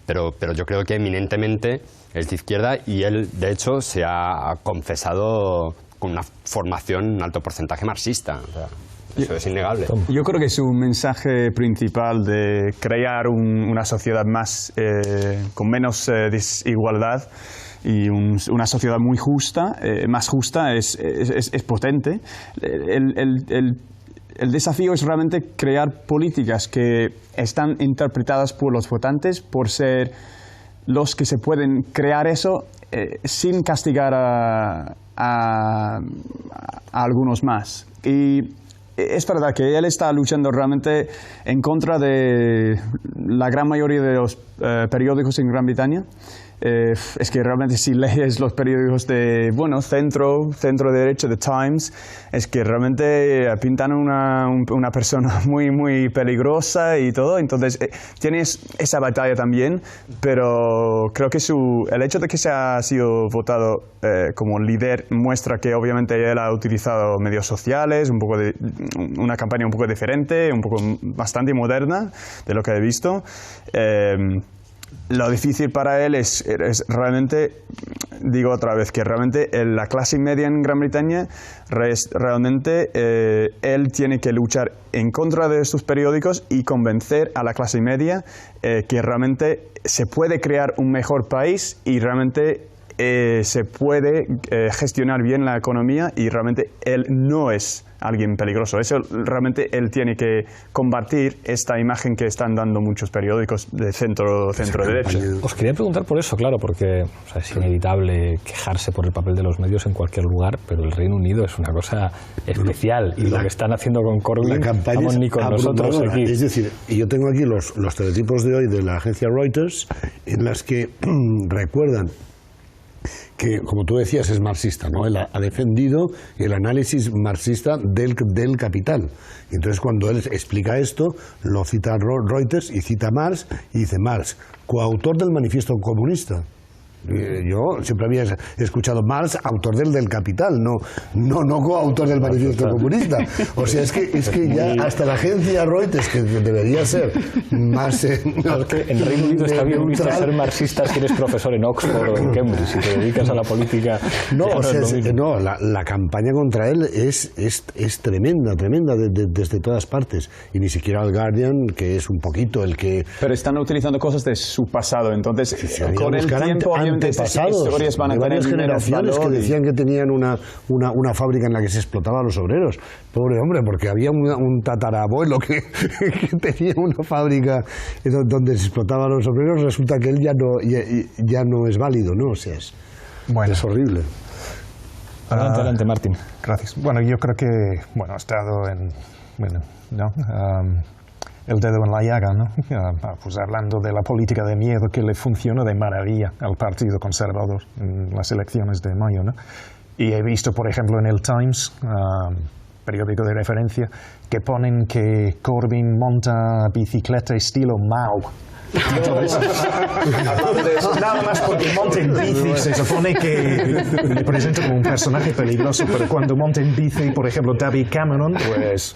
Pero yo creo que eminentemente es de izquierda, y él, de hecho, se ha confesado con una formación, un alto porcentaje marxista. O sea, eso es innegable. Yo creo que su mensaje principal de crear una sociedad más con menos desigualdad y una sociedad muy justa, más justa, es potente. El desafío es realmente crear políticas que están interpretadas por los votantes por ser los que se pueden crear eso sin castigar a algunos más. Y es verdad que él está luchando realmente en contra de la gran mayoría de los periódicos en Gran Bretaña. Es que realmente si lees los periódicos de, centro derecha, The Times, es que realmente pintan una persona muy, muy peligrosa y todo. Entonces tienes esa batalla también, pero creo que el hecho de que se ha sido votado como líder muestra que obviamente él ha utilizado medios sociales, una campaña un poco diferente, bastante moderna de lo que he visto. Lo difícil para él es realmente, digo otra vez, que realmente la clase media en Gran Bretaña, realmente él tiene que luchar en contra de estos periódicos y convencer a la clase media que realmente se puede crear un mejor país y realmente se puede gestionar bien la economía, y realmente él no es alguien peligroso. Eso realmente él tiene que combatir esta imagen que están dando muchos periódicos de centro derecha. Os quería preguntar por eso, claro, porque es inevitable quejarse por el papel de los medios en cualquier lugar, pero el Reino Unido es una cosa especial, y lo que están haciendo con Corbyn, estamos ni con nosotros aquí. Es decir, yo tengo aquí los teletipos de hoy de la agencia Reuters, en las que recuerdan que, como tú decías, es marxista, ¿no? Él ha defendido el análisis marxista del capital. Y entonces, cuando él explica esto, lo cita Reuters y cita Marx, y dice Marx, coautor del Manifiesto Comunista. Yo siempre había escuchado Marx, autor del Capital, no coautor del Manifiesto Comunista. O sea, es que ya hasta la agencia Reuters, que debería ser más... en Reino Unido está bien visto ser marxista si eres profesor en Oxford o en Cambridge, si te dedicas a la política. La campaña contra él es tremenda desde todas partes. Y ni siquiera el Guardian, que es un poquito el que... Pero están utilizando cosas de su pasado, entonces con el tiempo obviamente antepasados historias van a de varias tener menos generaciones que valor decían que tenían una fábrica en la que se explotaba a los obreros. Pobre hombre, porque había un tatarabuelo que tenía una fábrica donde se explotaba a los obreros, resulta que él ya no es válido, ¿no? O sea, es horrible. Adelante, Martín. Gracias. Bueno, yo creo que, ha estado en, el dedo en la llaga, ¿no? Pues hablando de la política de miedo que le funciona de maravilla al Partido Conservador en las elecciones de mayo, ¿no? Y he visto, por ejemplo, en el Times, periódico de referencia, que ponen que Corbyn monta bicicleta estilo Mao. Nada más porque monta en bici se supone que le presenta como un personaje peligroso, pero cuando monta en bici, por ejemplo, David Cameron, pues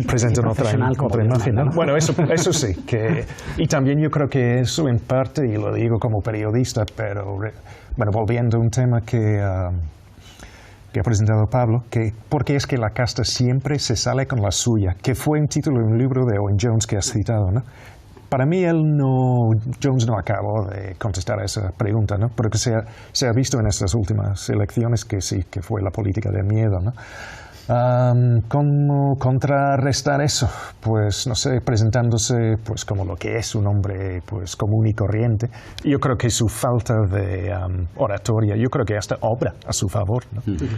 presentan otra imagen, ¿no? Bueno, eso sí, y también yo creo que eso en parte, y lo digo como periodista, pero volviendo a un tema que ha presentado Pablo, porque es que la casta siempre se sale con la suya, que fue un título de un libro de Owen Jones que has citado, ¿no? Para mí Jones no acabó de contestar a esa pregunta, ¿no? Porque se ha visto en estas últimas elecciones que sí, que fue la política del miedo, ¿no? ¿Cómo contrarrestar eso? Pues no sé, presentándose pues como lo que es un hombre pues común y corriente. Yo creo que su falta de oratoria, yo creo que hasta obra a su favor.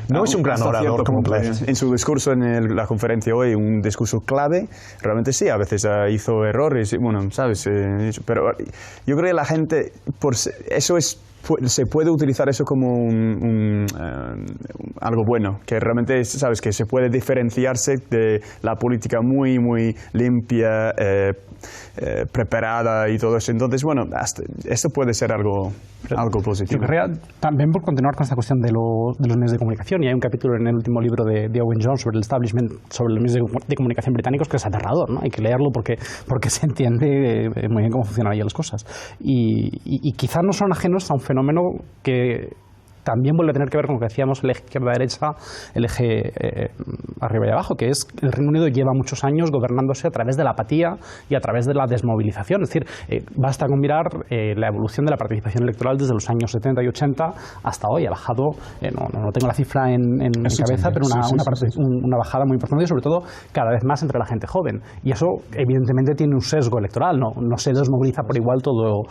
No es un gran orador completo. En su discurso en la conferencia hoy, un discurso clave, realmente sí, a veces hizo errores, ¿sabes? Pero yo creo que la gente, se puede utilizar eso como algo bueno, que realmente sabes que se puede diferenciarse de la política muy muy limpia, preparada y todo eso. Entonces, esto puede ser algo positivo. Yo creo, también por continuar con esta cuestión de los medios de comunicación, y hay un capítulo en el último libro de Owen Jones sobre el establishment, sobre los medios de comunicación británicos, que es aterrador, ¿no? Hay que leerlo porque se entiende muy bien cómo funcionan ahí las cosas. Y quizás no son ajenos a un fenómeno que también vuelve a tener que ver con lo que decíamos, el eje izquierda-derecha, el eje arriba y abajo, que es el Reino Unido lleva muchos años gobernándose a través de la apatía y a través de la desmovilización. Es decir, basta con mirar la evolución de la participación electoral desde los años 70 y 80 hasta hoy. Ha bajado, no tengo la cifra en cabeza, pero una bajada muy importante y sobre todo cada vez más entre la gente joven. Y eso evidentemente tiene un sesgo electoral, no se desmoviliza por igual todo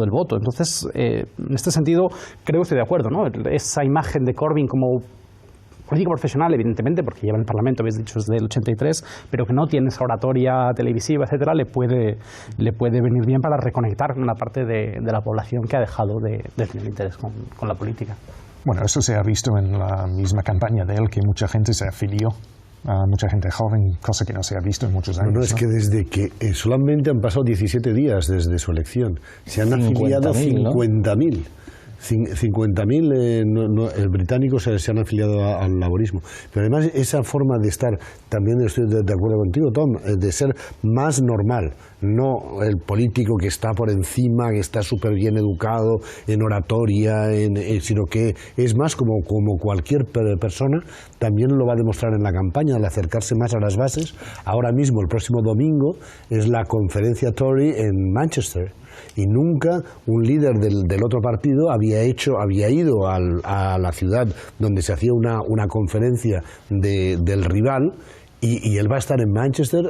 el voto. Entonces, en este sentido, creo que estoy de acuerdo, ¿no? Esa imagen de Corbyn como político profesional, evidentemente, porque lleva en el Parlamento, habéis dicho, desde el 83, pero que no tiene esa oratoria televisiva, etcétera, le puede venir bien para reconectar con una parte de la población que ha dejado de tener interés con la política. Bueno, eso se ha visto en la misma campaña de él, que mucha gente se afilió, mucha gente joven, cosa que no se ha visto en muchos años. No, es que desde que solamente han pasado 17 días desde su elección, se han afiliado 50.000. 50.000 británicos se han afiliado al laborismo. Pero además esa forma de estar, también estoy de acuerdo contigo, Tom, de ser más normal, no el político que está por encima, que está súper bien educado en oratoria, sino que es más como cualquier persona, también lo va a demostrar en la campaña, al acercarse más a las bases. Ahora mismo, el próximo domingo, es la conferencia Tory en Manchester. Y nunca un líder del otro partido había ido a la ciudad donde se hacía una conferencia del rival, y él va a estar en Manchester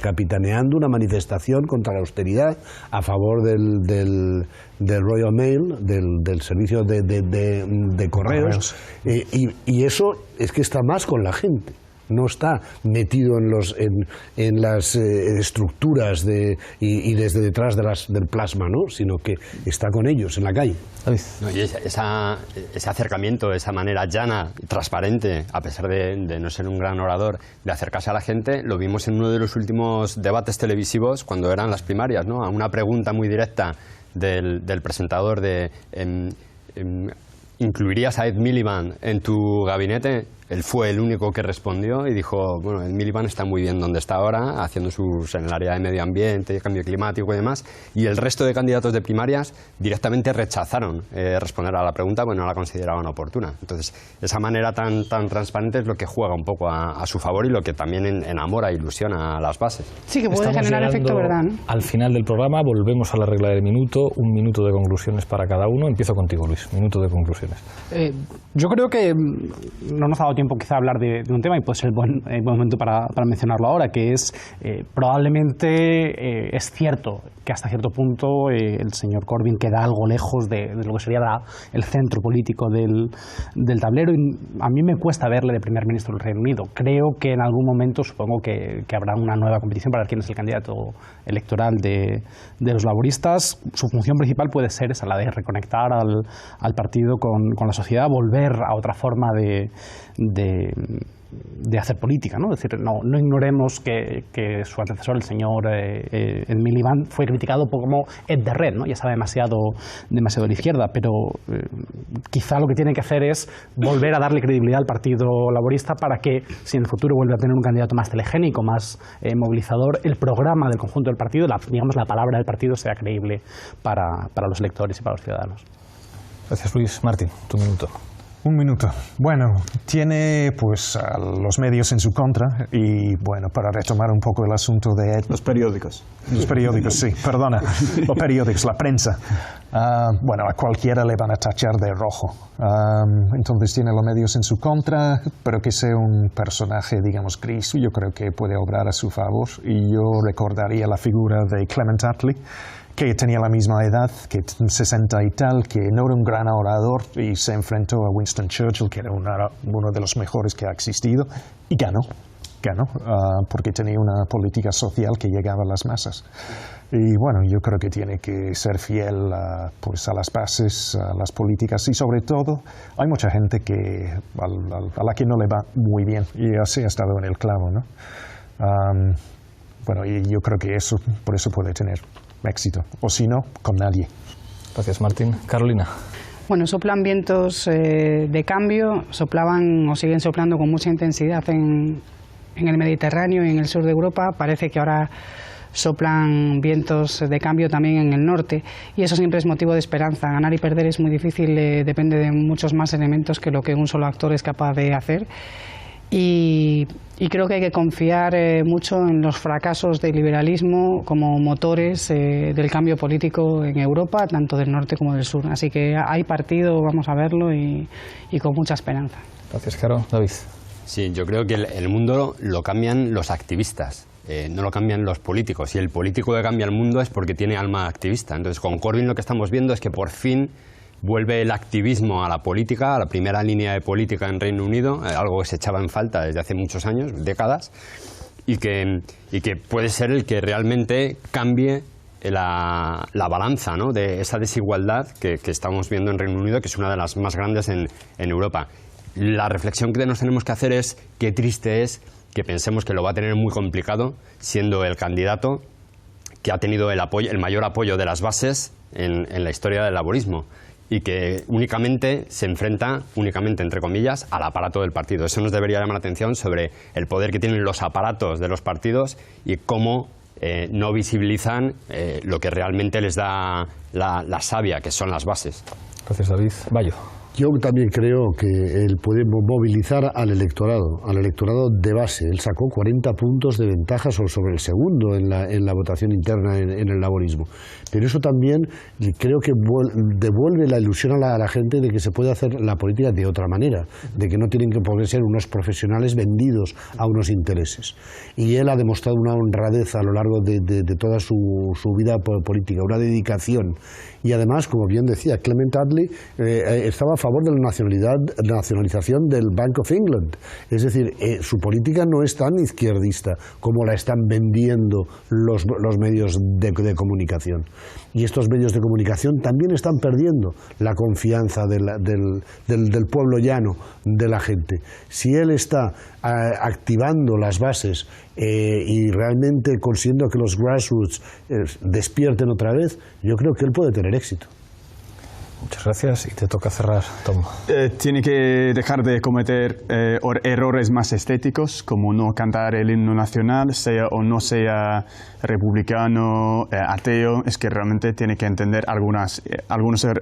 capitaneando una manifestación contra la austeridad a favor del Royal Mail, del servicio de correos. Y eso es que está más con la gente. No está metido en las estructuras y desde detrás del plasma, ¿no? Sino que está con ellos en la calle. No, y ese acercamiento, esa manera llana, transparente, a pesar de no ser un gran orador, de acercarse a la gente, lo vimos en uno de los últimos debates televisivos cuando eran las primarias, ¿no? A una pregunta muy directa del presentador de ¿incluirías a Ed Miliband en tu gabinete? Él fue el único que respondió y dijo, bueno, el Miliband está muy bien donde está ahora, haciendo en el área de medio ambiente, cambio climático y demás, y el resto de candidatos de primarias directamente rechazaron responder a la pregunta, bueno, no la consideraban oportuna. Entonces, esa manera tan transparente es lo que juega un poco a su favor y lo que también enamora e ilusiona a las bases. Sí, que puede generar efecto, ¿verdad? ¿No? Al final del programa volvemos a la regla del minuto, un minuto de conclusiones para cada uno. Empiezo contigo, Luis, minuto de conclusiones. Yo creo que no nos ha dado tiempo quizá a hablar de un tema y puede ser el buen momento para mencionarlo ahora, que es probablemente es cierto que hasta cierto punto el señor Corbyn queda algo lejos de lo que sería el centro político del tablero, y a mí me cuesta verle de primer ministro del Reino Unido. Creo que en algún momento supongo que habrá una nueva competición para ver quién es el candidato electoral de los laboristas. Su función principal puede ser esa, la de reconectar al partido con la sociedad, volver a otra forma de hacer política, ¿no? Es decir, no ignoremos que su antecesor, el señor el Miliband, fue criticado como Ed de Red, ¿no? Ya está demasiado de la izquierda, pero quizá lo que tiene que hacer es volver a darle credibilidad al Partido Laborista para que, si en el futuro vuelve a tener un candidato más telegénico, más movilizador, el programa del conjunto del partido, digamos la palabra del partido, sea creíble para los electores y para los ciudadanos. Gracias, Luis. Martín, tu minuto. Un minuto. Bueno, tiene pues a los medios en su contra y bueno, para retomar un poco el asunto de... Los periódicos. Los periódicos, sí, perdona. Los periódicos, la prensa. Bueno, a cualquiera le van a tachar de rojo. Entonces tiene los medios en su contra, pero que sea un personaje, digamos, gris, yo creo que puede obrar a su favor. Y yo recordaría la figura de Clement Attlee, que tenía la misma edad, que 60 y tal, que no era un gran orador y se enfrentó a Winston Churchill, que era uno de los mejores que ha existido, y ganó, porque tenía una política social que llegaba a las masas. Y bueno, yo creo que tiene que ser fiel pues a las bases, a las políticas, y sobre todo hay mucha gente a la que no le va muy bien, y así ha estado en el clavo, ¿no? Bueno, y yo creo que por eso puede tener éxito, o si no, con nadie. Gracias, Martín. Carolina. Bueno, soplan vientos de cambio, soplaban o siguen soplando con mucha intensidad en el Mediterráneo y en el sur de Europa. Parece que ahora soplan vientos de cambio también en el norte, y eso siempre es motivo de esperanza. Ganar y perder es muy difícil, depende de muchos más elementos que lo que un solo actor es capaz de hacer. Y creo que hay que confiar mucho en los fracasos del liberalismo como motores del cambio político en Europa, tanto del norte como del sur. Así que hay partido, vamos a verlo, y con mucha esperanza. Gracias, Caro. David. Sí, yo creo que el mundo lo cambian los activistas, no lo cambian los políticos. Y el político que cambia el mundo es porque tiene alma activista. Entonces, con Corbyn lo que estamos viendo es que por fin vuelve el activismo a la política, a la primera línea de política en Reino Unido, algo que se echaba en falta desde hace muchos años, décadas, y que puede ser el que realmente cambie la balanza, ¿no?, de esa desigualdad que estamos viendo en Reino Unido, que es una de las más grandes en Europa. La reflexión que nos tenemos que hacer es qué triste es que pensemos que lo va a tener muy complicado, siendo el candidato que ha tenido el mayor apoyo de las bases en la historia del laborismo, y que únicamente se enfrenta, entre comillas, al aparato del partido. Eso nos debería llamar la atención sobre el poder que tienen los aparatos de los partidos y cómo no visibilizan lo que realmente les da la savia, que son las bases. Gracias, David. Bayo. Yo también creo que él puede movilizar al electorado de base. Él sacó 40 puntos de ventaja sobre el segundo en la votación interna en el laborismo. Pero eso también creo que devuelve la ilusión a la gente de que se puede hacer la política de otra manera, de que no tienen que poder ser unos profesionales vendidos a unos intereses. Y él ha demostrado una honradez a lo largo de toda su vida política, una dedicación. Y además, como bien decía, Clement Attlee estaba a favor de la nacionalización del Bank of England. Es decir, su política no es tan izquierdista como la están vendiendo los medios de comunicación. Y estos medios de comunicación también están perdiendo la confianza del pueblo llano, de la gente. Si él está activando las bases y realmente consiguiendo que los grassroots despierten otra vez, yo creo que él puede tener éxito. Muchas gracias. Y te toca cerrar, Tom. Tiene que dejar de cometer errores más estéticos, como no cantar el himno nacional, sea o no sea republicano, ateo. Es que realmente tiene que entender algunos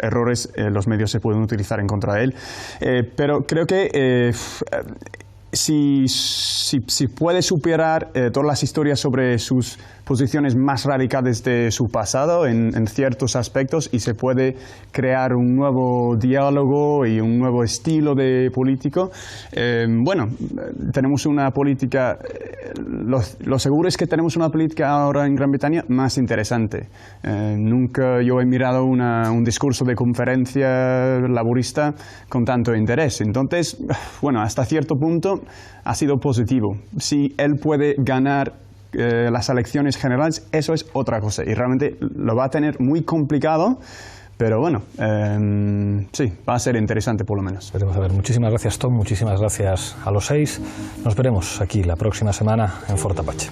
errores, los medios se pueden utilizar en contra de él. Pero creo que si puede superar todas las historias sobre sus posiciones más radicales de su pasado en ciertos aspectos y se puede crear un nuevo diálogo y un nuevo estilo de político. Bueno, tenemos una política, lo seguro es que tenemos una política ahora en Gran Bretaña más interesante. Nunca yo he mirado un discurso de conferencia laborista con tanto interés. Entonces, bueno, hasta cierto punto ha sido positivo. Si él puede ganar las elecciones generales, eso es otra cosa y realmente lo va a tener muy complicado, pero bueno, sí, va a ser interesante por lo menos. Veremos a ver. Muchísimas gracias, Tom, muchísimas gracias a los 6. Nos veremos aquí la próxima semana en Fort Apache.